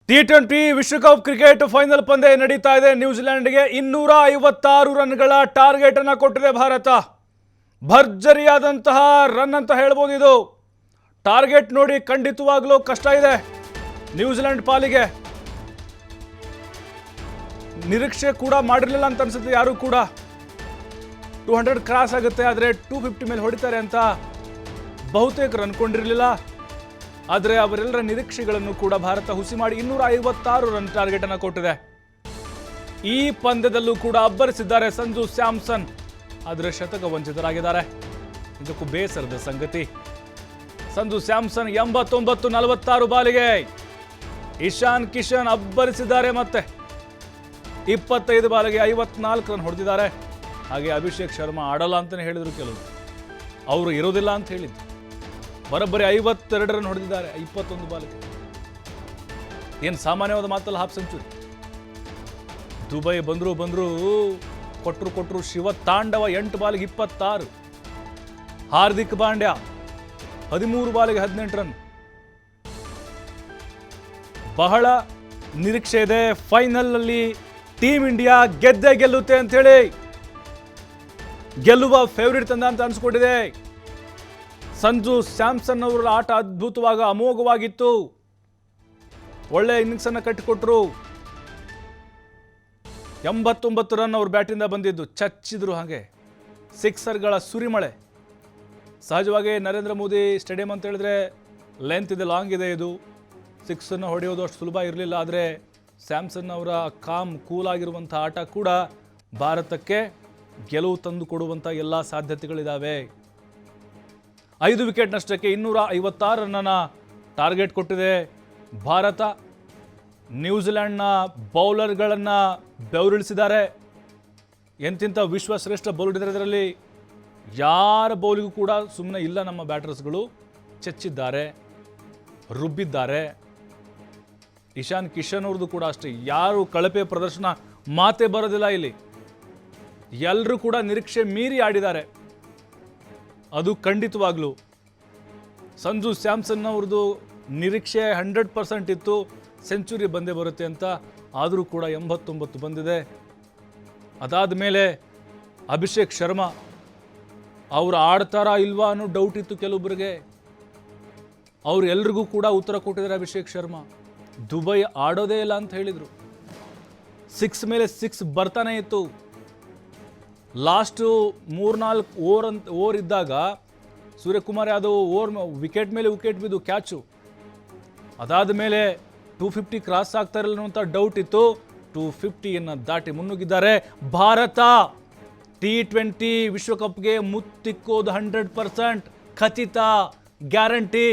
T20 ವಿಶ್ವಕಪ್ cricket final ಪಂದ್ಯ ನಡೀತಾ ಇದೆ. ನ್ಯೂಜಿಲೆಂಡ್ಗೆ 256 ರನ್ಗಳ ಟಾರ್ಗೆಟ್ ಅನ್ನು ಕೊಟ್ಟಿದೆ ಭಾರತ. ಭರ್ಜರಿಯಾದಂತಹ ರನ್ ಅಂತ ಹೇಳ್ಬೋದು. ಇದು ಟಾರ್ಗೆಟ್ ನೋಡಿ ಖಂಡಿತವಾಗ್ಲೂ ಕಷ್ಟ ಇದೆ ನ್ಯೂಜಿಲೆಂಡ್ ಪಾಲಿಗೆ. ನಿರೀಕ್ಷೆ ಕೂಡ ಮಾಡಿರಲಿಲ್ಲ ಅಂತ ಅನ್ಸುತ್ತೆ ಯಾರು ಕೂಡ. 200 ಕ್ರಾಸ್ ಆಗುತ್ತೆ, ಆದರೆ 250 ಮೇಲೆ ಹೊಡಿತಾರೆ ಅಂತ ಬಹುತೇಕರು ಅನ್ಕೊಂಡಿರಲಿಲ್ಲ. ಆದರೆ ಅವರೆಲ್ಲರ ನಿರೀಕ್ಷೆಗಳನ್ನು ಕೂಡ ಭಾರತ ಹುಸಿ ಮಾಡಿ 256 ರನ್ ಟಾರ್ಗೆಟ್ ಅನ್ನು ಕೊಟ್ಟಿದೆ. ಈ ಪಂದ್ಯದಲ್ಲೂ ಕೂಡ ಅಬ್ಬರಿಸಿದ್ದಾರೆ ಸಂಜು ಸ್ಯಾಮ್ಸನ್, ಆದರೆ ಶತಕ ವಂಚಿತರಾಗಿದ್ದಾರೆ. ಇದಕ್ಕೂ ಬೇಸರದ ಸಂಗತಿ. ಸಂಜು ಸ್ಯಾಮ್ಸನ್ 89-46 ಬಾಲಿಗೆ ಇಶಾನ್ ಕಿಶನ್ ಅಬ್ಬರಿಸಿದ್ದಾರೆ. ಮತ್ತೆ 25 ಬಾಲಿಗೆ 54 ರನ್ ಹೊಡೆದಿದ್ದಾರೆ. ಹಾಗೆ ಅಭಿಷೇಕ್ ಶರ್ಮಾ ಆಡಲ್ಲ ಅಂತಲೇ ಹೇಳಿದ್ರು ಕೆಲವರು, ಅವರು ಇರೋದಿಲ್ಲ ಅಂತ ಹೇಳಿದ್ರು. ಬರೋಬ್ಬರಿ 52 ರನ್ ಹೊಡೆದಿದ್ದಾರೆ 21 ಬಾಲಿಗೆ. ಏನು ಸಾಮಾನ್ಯವಾದ ಮಾತಲ್ಲ ಹಾಫ್ ಸೆಂಚುರಿ. ದುಬೈ ಬಂದ್ರು ಕೊಟ್ಟರು ಶಿವ ತಾಂಡವ 8 ಬಾಲಿಗೆ 26. ಹಾರ್ದಿಕ್ ಪಾಂಡ್ಯ 13 ಬಾಲಿಗೆ 18 ರನ್. ಬಹಳ ನಿರೀಕ್ಷೆ ಇದೆ ಫೈನಲ್ ನಲ್ಲಿ ಟೀಮ್ ಇಂಡಿಯಾ ಗೆದ್ದೇ ಗೆಲ್ಲುತ್ತೆ ಅಂತ ಹೇಳಿ. ಗೆಲ್ಲುವ ಫೇವರಿಟ್ ತಂದ ಅಂತ ಅನ್ಸ್ಕೊಂಡಿದೆ. ಸಂಜು ಸ್ಯಾಮ್ಸನ್ ಅವರ ಆಟ ಅದ್ಭುತವಾಗಿ ಅಮೋಘವಾಗಿತ್ತು. ಒಳ್ಳೆ ಇನ್ನಿಂಗ್ಸ್ ಅನ್ನು ಕಟ್ಟಿಕೊಟ್ರು. 89 ರನ್ ಅವ್ರ ಬ್ಯಾಟಿಂದ ಬಂದಿದ್ದು, ಚಚ್ಚಿದ್ರು. ಹಾಗೆ ಸಿಕ್ಸರ್ಗಳ ಸುರಿಮಳೆ. ಸಹಜವಾಗಿ ನರೇಂದ್ರ ಮೋದಿ ಸ್ಟೇಡಿಯಂ ಅಂತ ಹೇಳಿದ್ರೆ ಲೆಂತ್ ಇದೆ, ಲಾಂಗ್ ಇದೆ. ಇದು ಸಿಕ್ಸನ್ನು ಹೊಡೆಯೋದು ಅಷ್ಟು ಸುಲಭ ಇರಲಿಲ್ಲ. ಆದರೆ ಸ್ಯಾಮ್ಸನ್ ಅವರ ಕೂಲ್ ಆಗಿರುವಂಥ ಆಟ ಕೂಡ ಭಾರತಕ್ಕೆ ಗೆಲುವು ತಂದು ಕೊಡುವಂಥ ಎಲ್ಲ ಸಾಧ್ಯತೆಗಳಿದ್ದಾವೆ. 5 ವಿಕೆಟ್ ನಷ್ಟಕ್ಕೆ 256 ರನ್ನನ್ನು ಟಾರ್ಗೆಟ್ ಕೊಟ್ಟಿದೆ ಭಾರತ. ನ್ಯೂಜಿಲೆಂಡ್ನ ಬೌಲರ್ಗಳನ್ನು ಬೆವರಿಳಿಸಿದ್ದಾರೆ. ಎಂತಿಂಥ ವಿಶ್ವಶ್ರೇಷ್ಠ ಬೌಲರ್ ಇದ್ದಾರೆ ಇದರಲ್ಲಿ. ಯಾರ ಬೌಲಿಗೂ ಕೂಡ ಸುಮ್ಮನೆ ಇಲ್ಲ. ನಮ್ಮ ಬ್ಯಾಟರ್ಸ್ಗಳು ಚೆಚ್ಚಿದ್ದಾರೆ, ರುಬ್ಬಿದ್ದಾರೆ. ಇಶಾನ್ ಕಿಶನ್ ಅವ್ರದ್ದು ಕೂಡ ಅಷ್ಟೇ. ಯಾರು ಕಳಪೆ ಪ್ರದರ್ಶನ ಮಾತೇ ಬರೋದಿಲ್ಲ ಇಲ್ಲಿ. ಎಲ್ಲರೂ ಕೂಡ ನಿರೀಕ್ಷೆ ಮೀರಿ ಆಡಿದ್ದಾರೆ. ಅದು ಖಂಡಿತವಾಗ್ಲೂ ಸಂಜು ಸ್ಯಾಮ್ಸನ್ ಅವ್ರದ್ದು ನಿರೀಕ್ಷೆ 100% ಇತ್ತು, ಸೆಂಚುರಿ ಬಂದೇ ಬರುತ್ತೆ ಅಂತ. ಆದರೂ ಕೂಡ 89 ಬಂದಿದೆ. ಅದಾದ ಮೇಲೆ ಅಭಿಷೇಕ್ ಶರ್ಮಾ ಅವರು ಆಡ್ತಾರಾ ಇಲ್ವಾ ಅನ್ನೋ ಡೌಟ್ ಇತ್ತು ಕೆಲವೊಬ್ಬರಿಗೆ. ಅವ್ರು ಎಲ್ರಿಗೂ ಕೂಡ ಉತ್ತರ ಕೊಟ್ಟಿದ್ದಾರೆ. ಅಭಿಷೇಕ್ ಶರ್ಮಾ ದುಬೈ ಆಡೋದೇ ಇಲ್ಲ ಅಂತ ಹೇಳಿದರು. 6 ಮೇಲೆ 6 ಬರ್ತಾನೆ ಇತ್ತು. ಲಾಸ್ಟು 3-4 ಓವರ್ ಇದ್ದಾಗ ಸೂರ್ಯಕುಮಾರ್ ಯಾದವ್ ವಿಕೆಟ್ ಮೇಲೆ ವಿಕೆಟ್ ಬಿದ್ದು ಕ್ಯಾಚು. ಅದಾದ ಮೇಲೆ 250 ಕ್ರಾಸ್ ಆಗ್ತಾ ಇರಲಿಲ್ಲ ಅಂತ ಡೌಟ್ ಇತ್ತು. 250 ದಾಟಿ ಮುನ್ನುಗ್ಗಿದ್ದಾರೆ. ಭಾರತ T20 ವಿಶ್ವಕಪ್ಗೆ ಮುತ್ತಿಕ್ಕೋದು 100% ಖಚಿತ, ಗ್ಯಾರಂಟಿ.